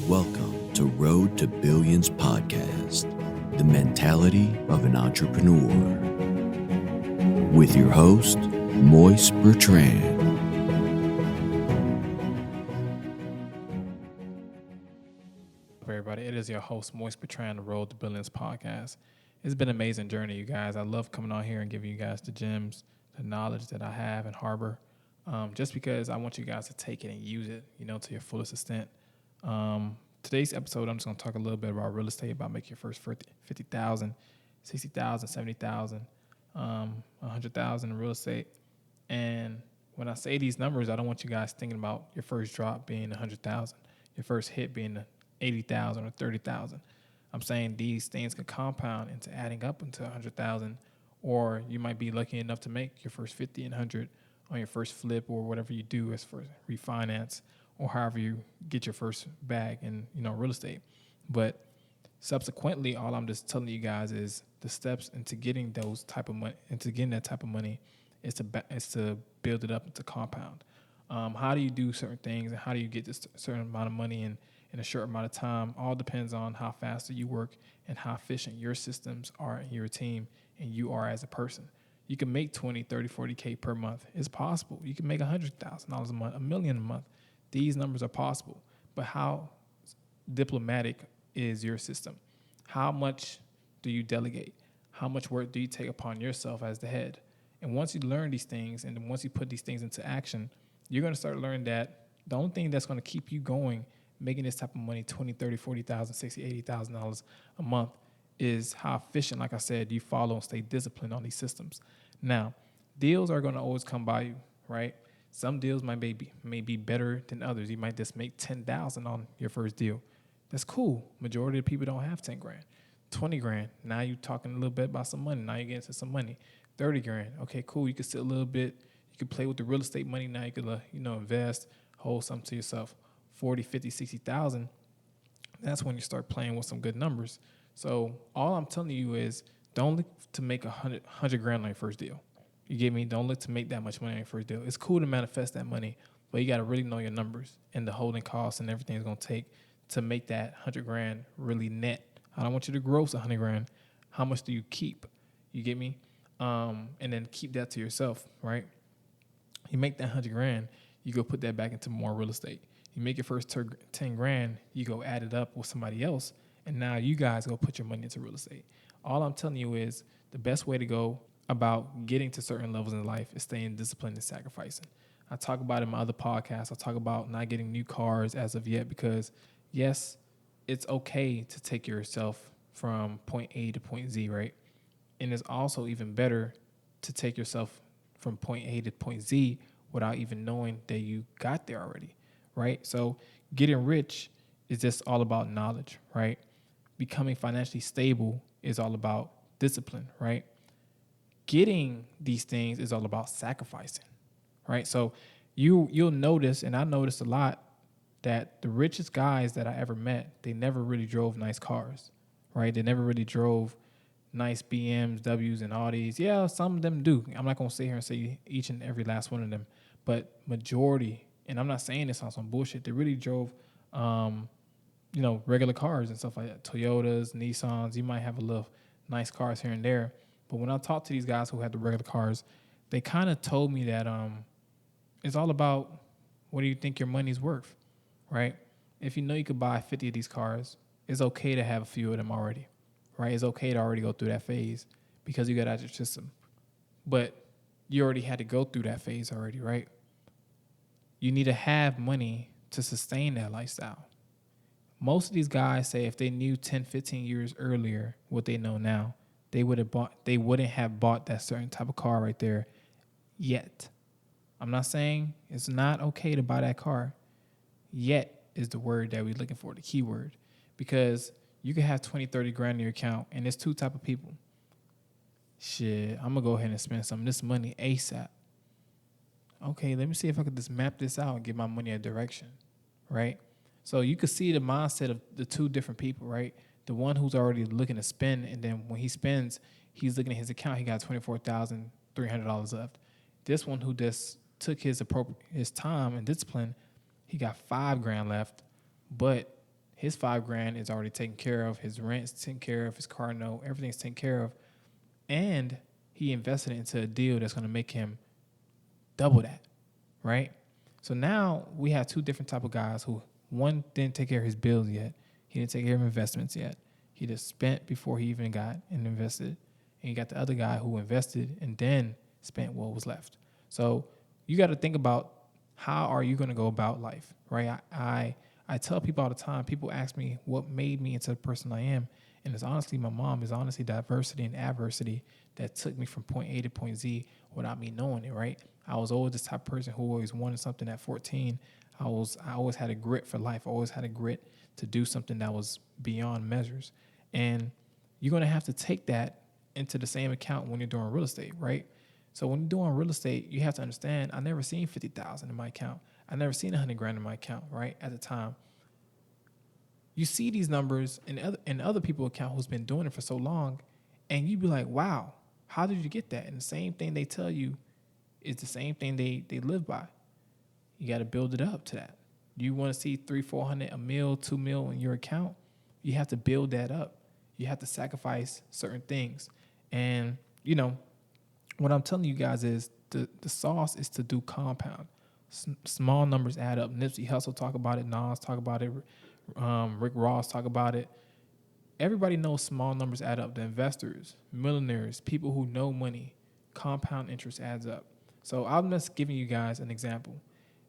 Welcome to Road to Billions podcast, the mentality of an entrepreneur. With your host, Moise Bertrand. Everybody, it is your host, Moise Bertrand, the Road to Billions podcast. It's been an amazing journey, you guys. I love coming on here and giving you guys the gems, the knowledge that I have and harbor, just because I want you guys to take it and use it, to your fullest extent. Today's episode, I'm just going to talk a little bit about real estate, about making your first 50,000, 60,000, 70,000, 100,000 in real estate. And when I say these numbers, I don't want you guys thinking about your first drop being 100,000, your first hit being 80,000 or 30,000. I'm saying these things could compound into adding up into 100,000, or you might be lucky enough to make your first 50 and 100 on your first flip or whatever you do as for refinance or however you get your first bag in, real estate. But subsequently, all I'm just telling you guys is the steps into getting those type of money, into getting that type of money, is to build it up into compound. How do you do certain things, and how do you get this certain amount of money in a short amount of time? All depends on how fast you work and how efficient your systems are in your team and you are as a person. You can make 20, 30, 40K per month. It's possible. You can make $100,000 a month, $1 million a month. These numbers are possible. But how diplomatic is your system? How much do you delegate? How much work do you take upon yourself as the head? And once you learn these things, and then once you put these things into action, you're going to start learning that the only thing that's going to keep you going, making this type of money, $20,000, $30,000, $40,000, $60,000, $80,000 a month, is how efficient, like I said, you follow and stay disciplined on these systems. Now, deals are going to always come by you, right? Some deals may be better than others. You might just make $10,000 on your first deal. That's cool. Majority of people don't have 10 grand, 20 grand. Now you're talking a little bit about some money. Now you're getting into some money. 30 grand. Okay, cool. You can sit a little bit. You can play with the real estate money. Now you can, invest, hold something to yourself. 40, 50, 60,000. That's when you start playing with some good numbers. So all I'm telling you is don't look to make 100 grand on your first deal. You get me? Don't look to make that much money on your first deal. It's cool to manifest that money, but you got to really know your numbers and the holding costs and everything it's going to take to make that 100 grand really net. I don't want you to gross 100 grand. How much do you keep? You get me? And then keep that to yourself, right? You make that 100 grand, you go put that back into more real estate. You make your first 10 grand, you go add it up with somebody else, and now you guys go put your money into real estate. All I'm telling you is the best way to go about getting to certain levels in life is staying disciplined and sacrificing. I talk about it in my other podcasts. I talk about not getting new cars as of yet because, yes, it's okay to take yourself from point A to point Z, right? And it's also even better to take yourself from point A to point Z without even knowing that you got there already, right? So getting rich is just all about knowledge, right? Becoming financially stable is all about discipline, right? Getting these things is all about sacrificing, right? So you'll notice, and I noticed a lot, that the richest guys that I ever met, they never really drove nice cars, right? They never really drove nice BMs, Ws, and Audis. Yeah, some of them do. I'm not going to sit here and say each and every last one of them, but majority, and I'm not saying this on some bullshit, they really drove, regular cars and stuff like that. Toyotas, Nissans, you might have a little nice cars here and there. But when I talked to these guys who had the regular cars, they kind of told me that it's all about what do you think your money's worth, right? If you know you could buy 50 of these cars, it's okay to have a few of them already, right? It's okay to already go through that phase because you got out your system. But you already had to go through that phase already, right? You need to have money to sustain that lifestyle. Most of these guys say if they knew 10, 15 years earlier what they know now, they wouldn't have bought that certain type of car right there yet. I'm not saying it's not okay to buy that car. Yet is the word that we're looking for, the key word. Because you can have 20, 30 grand in your account, and there's two type of people. Shit, I'm going to go ahead and spend some of this money ASAP. Okay, let me see if I could just map this out and give my money a direction, right? So you could see the mindset of the two different people, right? The one who's already looking to spend, and then when he spends, he's looking at his account, he got $24,300 left. This one who just took his time and discipline, he got $5 grand left, but his $5,000 is already taken care of. His rent's taken care of. His car note, everything's taken care of. And he invested it into a deal that's going to make him double that, right? So now we have two different type of guys who, one didn't take care of his bills yet. He didn't take care of investments yet. He just spent before he even got and invested. And you got the other guy who invested and then spent what was left. So you got to think about, how are you going to go about life, right? I tell people all the time, people ask me what made me into the person I am. And it's honestly my mom. It's honestly diversity and adversity that took me from point A to point Z without me knowing it, right? I was always this type of person who always wanted something at 14. I always had a grit for life. I always had a grit to do something that was beyond measures. And you're going to have to take that into the same account when you're doing real estate, right? So when you're doing real estate, you have to understand, I never seen 50,000 in my account. I never seen 100 grand in my account, right? At the time, you see these numbers in other people's account who's been doing it for so long, and you be like, wow, how did you get that? And the same thing they tell you is the same thing they live by. You got to build it up to that. You want to see 300-400, $1 million, $2 million in your account, you have to build that up. You have to sacrifice certain things. And, you know, what I'm telling you guys is the sauce is to do compound. Small numbers add up. Nipsey Hussle talk about it. Nas talk about it. Rick Ross talk about it. Everybody knows small numbers add up. The investors, millionaires, people who know money, compound interest adds up. So I'm just giving you guys an example.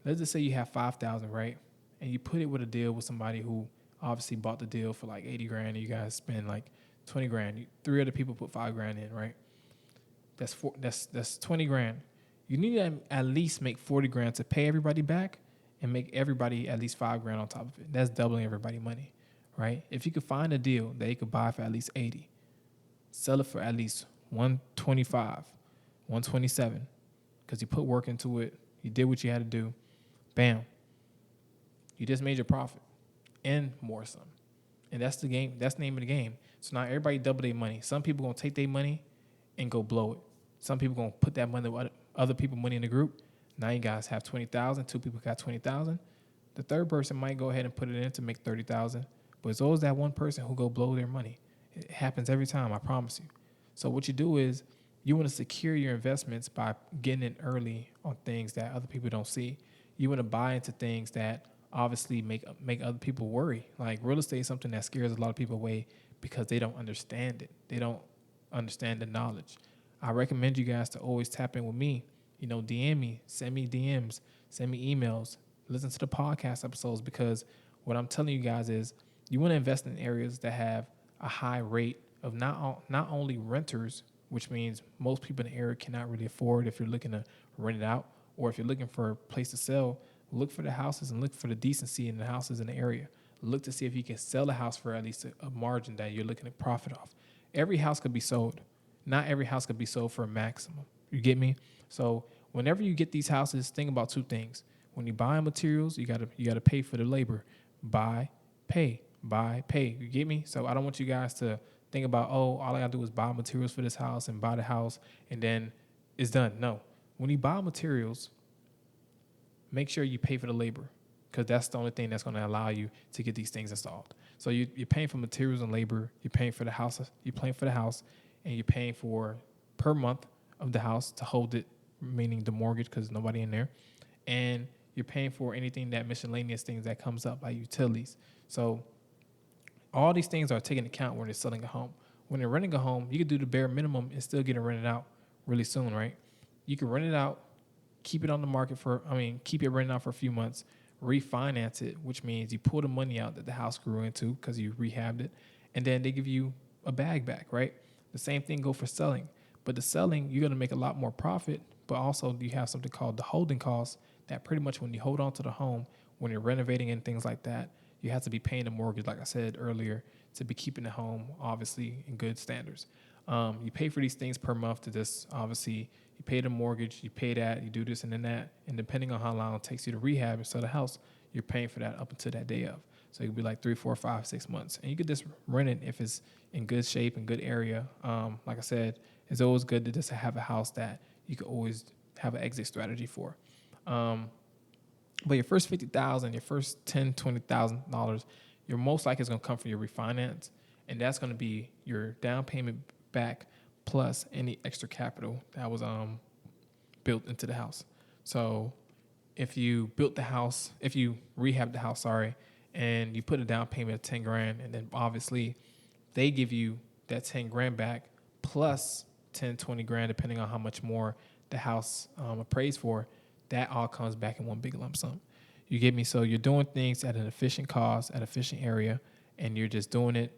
Let's just say you have 5,000, right? And you put it with a deal with somebody who obviously bought the deal for like 80 grand. And you guys spend like 20 grand. Three other people put 5 grand in, right? That's 20 grand. You need to at least make 40 grand to pay everybody back and make everybody at least 5 grand on top of it. That's doubling everybody's money, right? If you could find a deal that you could buy for at least 80, sell it for at least 125, 127, because you put work into it, you did what you had to do, bam, you just made your profit and more some. And that's the game. That's the name of the game. So now everybody double their money. Some people going to take their money and go blow it. Some people going to put that money with other people's money in the group. Now you guys have 20,000. Two people got 20,000. The third person might go ahead and put it in to make 30,000. But it's always that one person who go blow their money. It happens every time, I promise you. So what you do is you want to secure your investments by getting in early on things that other people don't see. You want to buy into things that obviously make other people worry. Like real estate is something that scares a lot of people away because they don't understand it. They don't understand the knowledge. I recommend you guys to always tap in with me. You know, DM me, send me DMs, send me emails, listen to the podcast episodes, because what I'm telling you guys is you want to invest in areas that have a high rate of not only renters, which means most people in the area cannot really afford if you're looking to rent it out, or if you're looking for a place to sell, look for the houses and look for the decency in the houses in the area. Look to see if you can sell a house for at least a margin that you're looking to profit off. Every house could be sold. Not every house could be sold for a maximum. You get me? So whenever you get these houses, think about two things. When you buy materials, you gotta pay for the labor. Buy, pay. You get me? So I don't want you guys to think about, all I gotta do is buy materials for this house and buy the house and then it's done. No. When you buy materials, make sure you pay for the labor, because that's the only thing that's going to allow you to get these things installed. So you're paying for materials and labor, you're paying for the house, and you're paying for per month of the house to hold it, meaning the mortgage, because there's nobody in there, and you're paying for anything that miscellaneous things that comes up, like utilities. So all these things are taken into account when they're selling a home. When they're renting a home, you can do the bare minimum and still get it rented out really soon, right? You can rent it out, keep it on the market keep it rented out for a few months, refinance it, which means you pull the money out that the house grew into because you rehabbed it, and then they give you a bag back, right? The same thing go for selling. But the selling, you're going to make a lot more profit, but also you have something called the holding costs that pretty much when you hold on to the home, when you're renovating and things like that, you have to be paying the mortgage, like I said earlier, to be keeping the home, obviously, in good standards. You pay for these things per month to just, obviously, you pay the mortgage, you pay that, you do this and then that, and depending on how long it takes you to rehab and sell the house, you're paying for that up until that day of. So it could be like 3, 4, 5, 6 months. And you could just rent it if it's in good shape and good area. Like I said, it's always good to just have a house that you could always have an exit strategy for. But your first $50,000, your first $10,000, $20,000, your most likely is going to come from your refinance, and that's going to be your down payment back plus any extra capital that was built into the house. So if you built the house, if you rehabbed the house, and you put a down payment of 10 grand, and then obviously they give you that 10 grand back plus 10, 20 grand, depending on how much more the house appraised for, that all comes back in one big lump sum. You get me? So you're doing things at an efficient cost, at an efficient area, and you're just doing it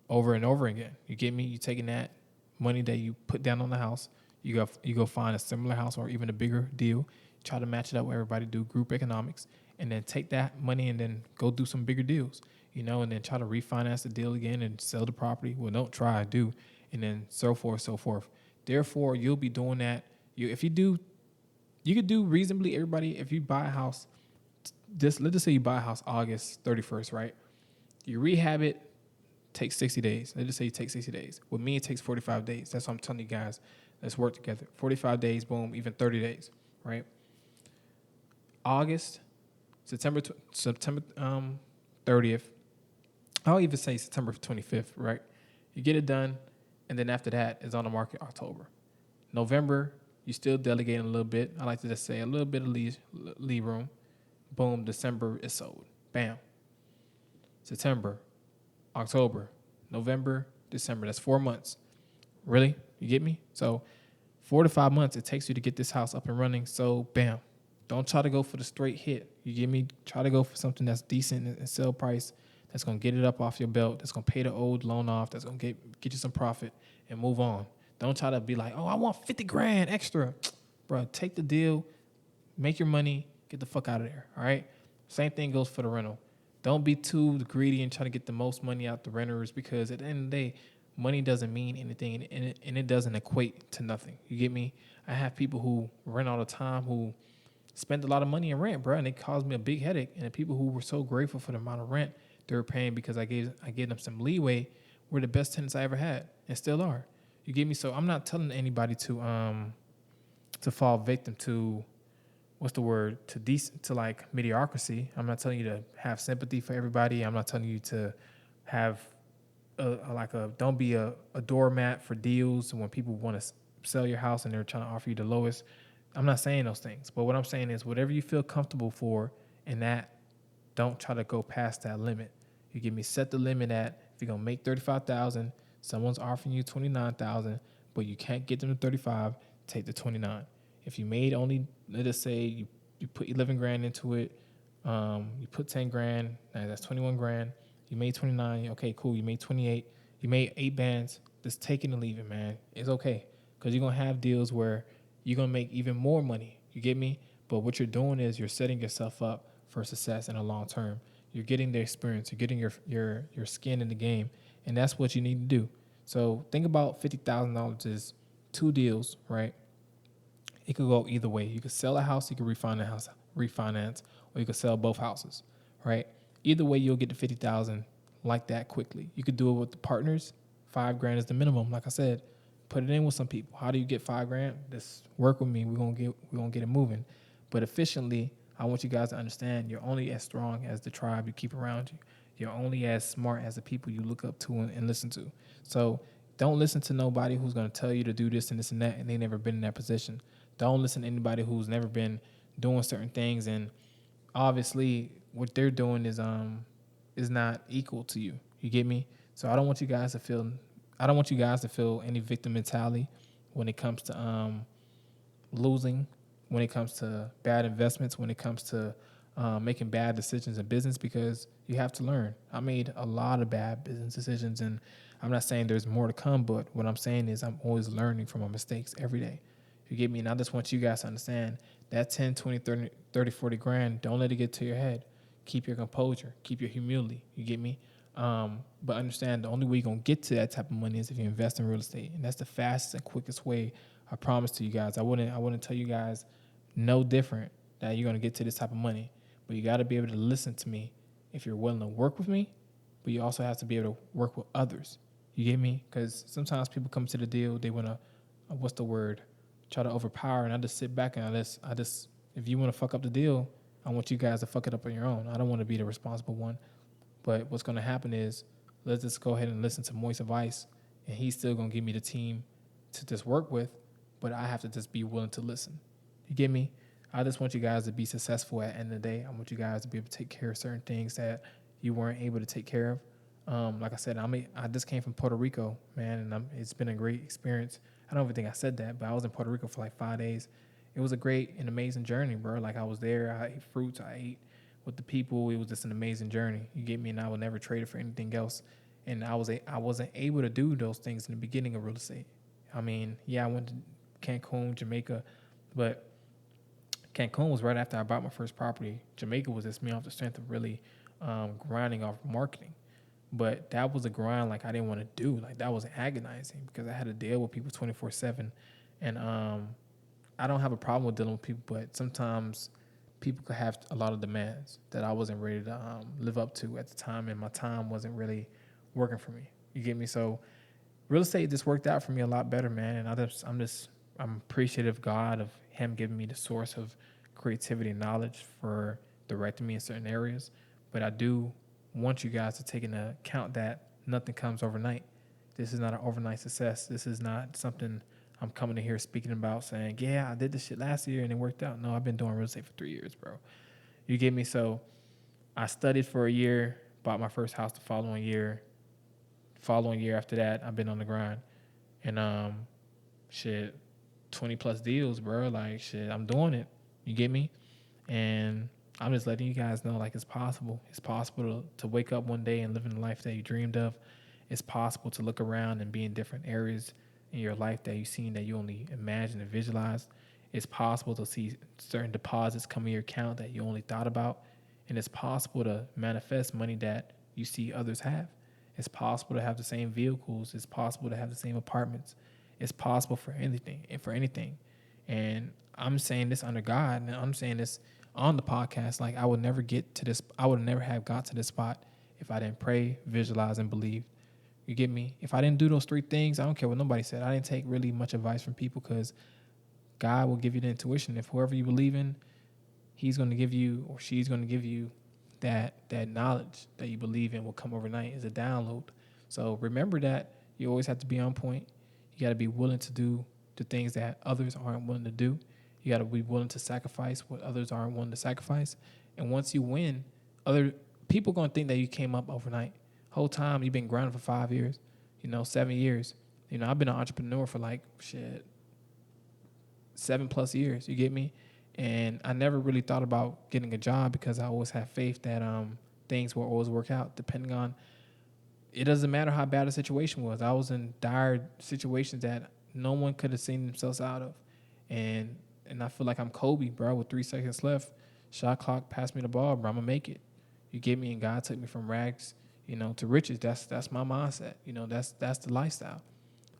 over and over again. You get me? You're taking that money that you put down on the house, you go find a similar house or even a bigger deal, try to match it up with everybody, do group economics, and then take that money and then go do some bigger deals, and then try to refinance the deal again and sell the property. Well, don't try, do, and then so forth, so forth. Therefore, you'll be doing that. You could do reasonably, everybody, if you buy a house, let's just say you buy a house August 31st, right? You rehab it, takes 60 days. Let's just say you take 60 days. With me, it takes 45 days. That's what I'm telling you guys. Let's work together. 45 days, boom, even 30 days, right? September 30th. I'll even say September 25th, right? You get it done, and then after that, it's on the market October. November, you still delegating a little bit. I like to just say a little bit of lead room. Boom, December is sold. Bam. September, October, November, December. That's 4 months. Really? You get me? So 4 to 5 months it takes you to get this house up and running. So bam. Don't try to go for the straight hit. You get me? Try to go for something that's decent in sale price, that's going to get it up off your belt, that's going to pay the old loan off, that's going to get you some profit and move on. Don't try to be like, oh, I want 50 grand extra. Bro, take the deal, make your money, get the fuck out of there, all right? Same thing goes for the rental. Don't be too greedy and try to get the most money out the renters, because at the end of the day, money doesn't mean anything, and it doesn't equate to nothing. You get me? I have people who rent all the time who spend a lot of money in rent, bro, and it caused me a big headache. And the people who were so grateful for the amount of rent they were paying because I gave them some leeway were the best tenants I ever had and still are. You get me? So I'm not telling anybody to fall victim to to like mediocrity. I'm not telling you to have sympathy for everybody. I'm not telling you to have don't be a doormat for deals when people want to sell your house and they're trying to offer you the lowest. I'm not saying those things, but what I'm saying is whatever you feel comfortable for, and that, don't try to go past that limit. You get me? Set the limit at, if you're gonna make $35,000, someone's offering you $29,000, but you can't get them to 35, take the 29. If you made only, let us say you put 11 grand into it, you put 10 grand, that's 21 grand. You made 29, okay, cool. You made 28, you made 8 bands. Just take it and leave it, man. It's okay, because you're gonna have deals where you're going to make even more money. You get me? But what you're doing is you're setting yourself up for success in the long term. You're getting the experience. You're getting your skin in the game. And that's what you need to do. So think about $50,000 is 2 deals, right? It could go either way. You could sell a house, you could refinance, or you could sell both houses, right? Either way, you'll get the $50,000 like that quickly. You could do it with the partners. 5 grand is the minimum, like I said. Put it in with some people. How do you get 5 grand? Just work with me. We're gonna get it moving. But efficiently, I want you guys to understand you're only as strong as the tribe you keep around you. You're only as smart as the people you look up to and listen to. So don't listen to nobody who's gonna tell you to do this and this and that, and they never been in that position. Don't listen to anybody who's never been doing certain things, and obviously what they're doing is not equal to you. You get me? So I don't want you guys to feel any victim mentality when it comes to losing, when it comes to bad investments, when it comes to making bad decisions in business, because you have to learn. I made a lot of bad business decisions, and I'm not saying there's more to come, but what I'm saying is I'm always learning from my mistakes every day. You get me? And I just want you guys to understand that 10, 20, 30, 40 grand, don't let it get to your head. Keep your composure. Keep your humility. You get me? But understand the only way you're going to get to that type of money is if you invest in real estate. And that's the fastest and quickest way, I promise to you guys. I wouldn't tell you guys no different that you're going to get to this type of money. But you got to be able to listen to me if you're willing to work with me. But you also have to be able to work with others. You get me? Because sometimes people come to the deal, they want to, try to overpower. And I just sit back and I just if you want to fuck up the deal, I want you guys to fuck it up on your own. I don't want to be the responsible one. But what's going to happen is, let's just go ahead and listen to Moist advice, and he's still going to give me the team to just work with, but I have to just be willing to listen. You get me? I just want you guys to be successful at the end of the day. I want you guys to be able to take care of certain things that you weren't able to take care of. Like I said, I just came from Puerto Rico, man, and it's been a great experience. I don't even think I said that, but I was in Puerto Rico for like 5 days. It was a great and amazing journey, bro. Like, I was there, I ate fruits, I ate with the people. It was just an amazing journey. You get me? And I would never trade it for anything else. And I wasn't able to do those things in the beginning of real estate. I mean, yeah, I went to Cancun, Jamaica, but Cancun was right after I bought my first property. Jamaica was just me off the strength of really grinding off marketing. But that was a grind like I didn't want to do. Like, that was agonizing because I had to deal with people 24/7. And I don't have a problem with dealing with people, but sometimes people could have a lot of demands that I wasn't ready to live up to at the time, and my time wasn't really working for me. You get me? So real estate just worked out for me a lot better, man. And I'm appreciative of God, of him giving me the source of creativity and knowledge for directing me in certain areas. But I do want you guys to take into account that nothing comes overnight. This is not an overnight success. This is not something I'm coming in here speaking about saying, yeah, I did this shit last year and it worked out. No, I've been doing real estate for 3 years, bro. You get me? So I studied for a year, bought my first house the following year. Following year after that, I've been on the grind. And 20 plus deals, bro. Like, shit, I'm doing it. You get me? And I'm just letting you guys know, like, it's possible. It's possible to wake up one day and live in the life that you dreamed of. It's possible to look around and be in different areas in your life that you've seen that you only imagined and visualized. It's possible to see certain deposits come in your account that you only thought about. And it's possible to manifest money that you see others have. It's possible to have the same vehicles. It's possible to have the same apartments. It's possible for anything. And I'm saying this under God, and I'm saying this on the podcast. Like, I would never get to this. I would never have got to this spot if I didn't pray, visualize, and believe. You get me? If I didn't do those 3 things, I don't care what nobody said. I didn't take really much advice from people because God will give you the intuition. If whoever you believe in, he's going to give you, or she's going to give you that knowledge that you believe in will come overnight as a download. So remember that you always have to be on point. You got to be willing to do the things that others aren't willing to do. You got to be willing to sacrifice what others aren't willing to sacrifice. And once you win, other people going to think that you came up overnight. Whole time you've been grinding for 5 years, 7 years. I've been an entrepreneur for 7+ years. You get me? And I never really thought about getting a job because I always had faith that things will always work out. Depending on, it doesn't matter how bad the situation was. I was in dire situations that no one could have seen themselves out of, and I feel like I'm Kobe, bro. With 3 seconds left, shot clock, pass me the ball, bro. I'm gonna make it. You get me? And God took me from rags, to riches. That's my mindset. That's the lifestyle.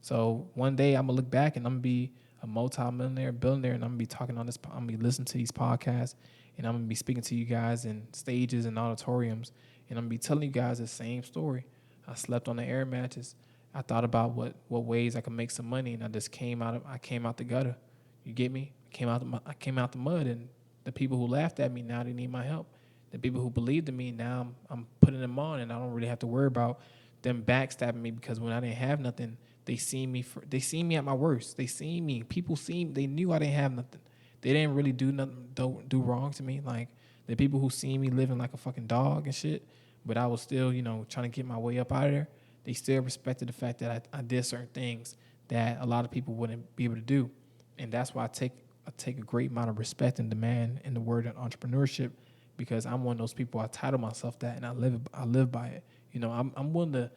So one day I'm gonna look back and I'm gonna be a multi-millionaire, billionaire, and I'm gonna be talking on this. I'm gonna be listening to these podcasts, and I'm gonna be speaking to you guys in stages and auditoriums, and I'm gonna be telling you guys the same story. I slept on the air mattress. I thought about what ways I could make some money, and I just came out the gutter. You get me? I came out the mud, and the people who laughed at me, now they need my help. The people who believed in me, now I'm putting them on, and I don't really have to worry about them backstabbing me, because when I didn't have nothing, they seen me at my worst. They seen me. They knew I didn't have nothing. They didn't really do nothing, don't do wrong to me. Like, the people who seen me living like a fucking dog and shit, but I was still, trying to get my way up out of there. They still respected the fact that I did certain things that a lot of people wouldn't be able to do. And that's why I take a great amount of respect and demand in the word of entrepreneurship, because I'm one of those people. I title myself that, and I live by it. I'm willing to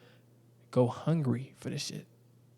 go hungry for this shit,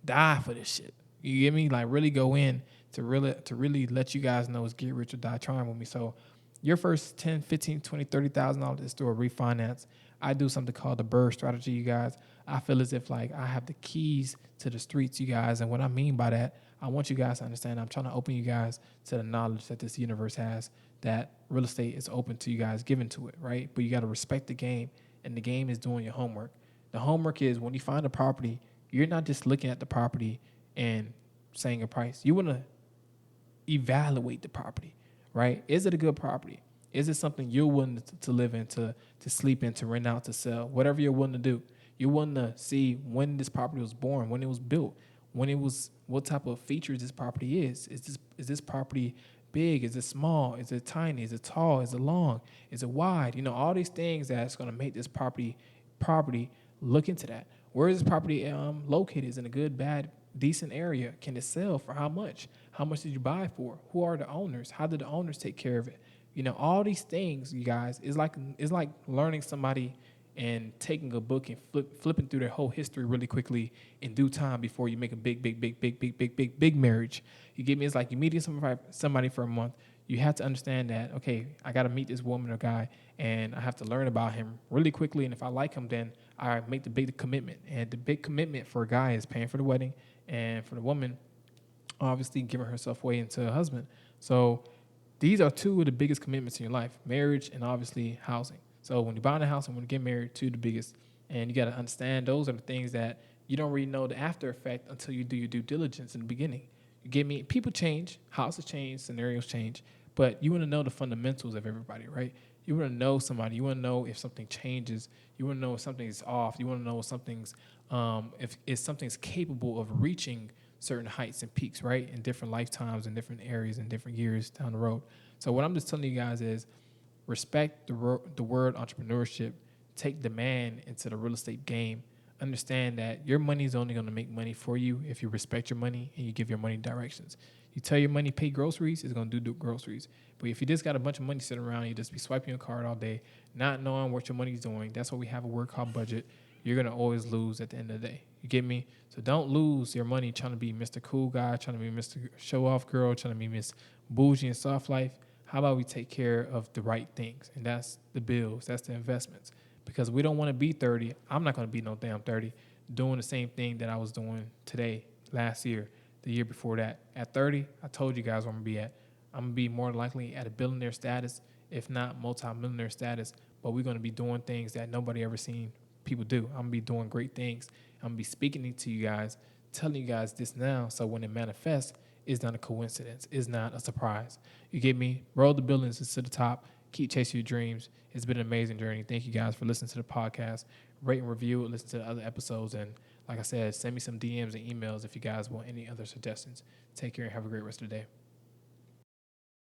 die for this shit. You get me? Like, really go in to really let you guys know it's get rich or die trying with me. So your first $10, $15, $20, $30,000 is through a refinance. I do something called the BRRRR strategy, you guys. I feel as if I have the keys to the streets, you guys. And what I mean by that, I want you guys to understand, I'm trying to open you guys to the knowledge that this universe has, that real estate is open to you guys, given to it, right? But you got to respect the game, and the game is doing your homework. The homework is, when you find a property, you're not just looking at the property and saying a price. You want to evaluate the property, right? Is it a good property? Is it something you're willing to live in, to sleep in, to rent out, to sell? Whatever you're willing to do. You're willing to see when this property was born, when it was built, when it was, what type of features this property is. Is this property big? Is it small? Is it tiny? Is it tall? Is it long? Is it wide? You know, all these things that's going to make this property. Look into that. Where is this property located? Is it in a good, bad, decent area? Can it sell? For how much? How much did you buy it for? Who are the owners? How did the owners take care of it? You know, all these things, you guys, is like learning somebody and taking a book and flipping through their whole history really quickly in due time before you make a big marriage. You get me? It's like you meeting somebody for a month. You have to understand that, okay, I got to meet this woman or guy, and I have to learn about him really quickly. And if I like him, then I make the big commitment. And the big commitment for a guy is paying for the wedding, and for the woman, obviously giving herself away into a husband. So these are two of the biggest commitments in your life: marriage and obviously housing. So when you're buying a house and when you get married, two of the biggest. And you got to understand those are the things that you don't really know the after effect until you do your due diligence in the beginning. You get me? People change, houses change, scenarios change, but you want to know the fundamentals of everybody, right? You want to know somebody. You want to know if something changes. You want to know if something's off. You want to know if something's capable of reaching certain heights and peaks, right? In different lifetimes and different areas and different years down the road. So what I'm just telling you guys is respect the word entrepreneurship. Take demand into the real estate game. Understand that your money is only going to make money for you if you respect your money and you give your money directions. You tell your money pay groceries, it's going to do groceries. But if you just got a bunch of money sitting around, you just be swiping your card all day, not knowing what your money's doing. That's why we have a word called budget. You're going to always lose at the end of the day. You get me? So don't lose your money trying to be Mr. Cool Guy, trying to be Mr. Show Off Girl, trying to be Miss Bougie and Soft Life. How about we take care of the right things? And that's the bills. That's the investments. Because we don't want to be 30. I'm not going to be no damn 30 doing the same thing that I was doing today, last year, the year before that. At 30, I told you guys where I'm going to be at. I'm going to be more likely at a billionaire status, if not multi-millionaire status. But we're going to be doing things that nobody ever seen people do. I'm going to be doing great things. I'm going to be speaking to you guys, telling you guys this now, so when it manifests, it's not a coincidence. It's not a surprise. You get me? Roll the buildings to the top. Keep chasing your dreams. It's been an amazing journey. Thank you guys for listening to the podcast. Rate and review it. Listen to the other episodes. And like I said, send me some DMs and emails if you guys want any other suggestions. Take care and have a great rest of the day.